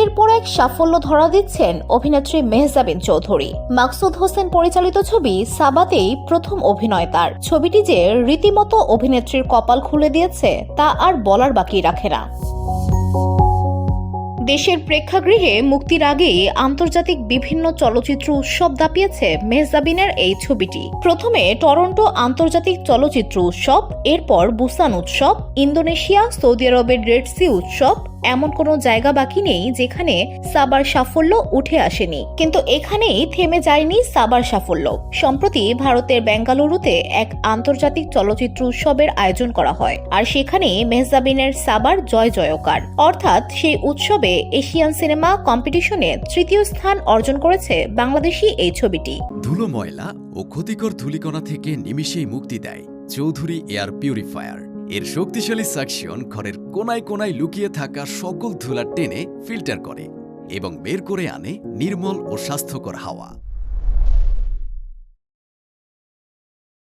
একের পর এক সাফল্য ধরা দিচ্ছেন অভিনেত্রী মেহজাবিন চৌধুরী। মাকসুদ হোসেন পরিচালিত ছবি সাবাতেই প্রথম অভিনয় তার। ছবিটি যে রীতিমতো অভিনেত্রীর কপাল খুলে দিয়েছে তা আর বলার বাকি রাখে না। দেশের প্রেক্ষাগৃহে মুক্তির আগেই আন্তর্জাতিক বিভিন্ন চলচ্চিত্র উৎসব দাপিয়েছে মেহজাবিনের এই ছবিটি। প্রথমে টরন্টো আন্তর্জাতিক চলচ্চিত্র উৎসব, এরপর বুসান উৎসব, ইন্দোনেশিয়া, সৌদি আরবের রেড সি উৎসব। এমন কোনো জায়গা বাকি নেই যেখানে সাবার সাফল্য উঠে আসেনি। কিন্তু এখানেই থেমে যায়নি সাবার সাফল্য। সম্প্রতি ভারতের বেঙ্গালুরুতে এক আন্তর্জাতিক চলচ্চিত্র উৎসবের আয়োজন করা হয়, আর সেখানে মেহজাবিনের সাবার জয় জয়কার। অর্থাৎ সেই উৎসবে এশিয়ান সিনেমা কম্পিটিশনে তৃতীয় স্থান অর্জন করেছে বাংলাদেশি এই ছবিটি। ধুলো, ময়লা ও ক্ষতিকর ধূলিকণা থেকে নিমিষেই মুক্তি দেয় চৌধুরী এয়ার পিউরিফায়ার। এর শক্তিশালী সাকশন ঘরের কোনায় কোনায় লুকিয়ে থাকা সকল ধুলা টেনে ফিল্টার করে এবং বের করে আনে নির্মল ও স্বাস্থ্যকর হাওয়া।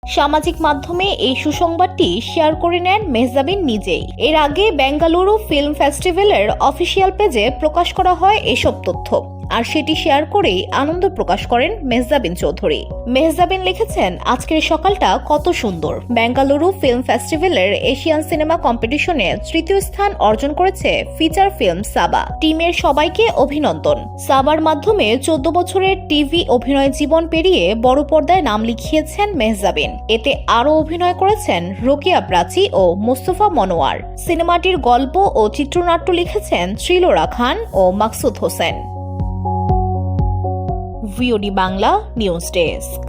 সামাজিক মাধ্যমে এই সুসংবাদটি শেয়ার করে নেন মেহজাবিন নিজেই। এর আগে বেঙ্গালুরু ফিল্ম ফেস্টিভ্যালের অফিসিয়াল পেজে প্রকাশ করা হয় এসব তথ্য, আর সেটি শেয়ার করেই আনন্দ প্রকাশ করেন মেহজাবিন চৌধুরী। মেহজাবিন লিখেছেন, আজকের সকালটা কত সুন্দর। বেঙ্গালুরু ফিল্ম ফেস্টিভ্যালের এশিয়ান সিনেমা কম্পিটিশনে তৃতীয় স্থান অর্জন করেছে ফিচার ফিল্ম সাবা। টিমের সবাইকে অভিনন্দন। সাবার মাধ্যমে 14 বছরের টিভি অভিনয় জীবন পেরিয়ে বড় পর্দায় নাম লিখিয়েছেন মেহজাবিন। এতে আরও অভিনয় করেছেন রোকেয়া প্রাচী ও মোস্তফা মনোয়ার। সিনেমাটির গল্প ও চিত্রনাট্য লিখেছেন শ্রীলোরা খান ও Maksud Hossain. VOD Bangla news desk.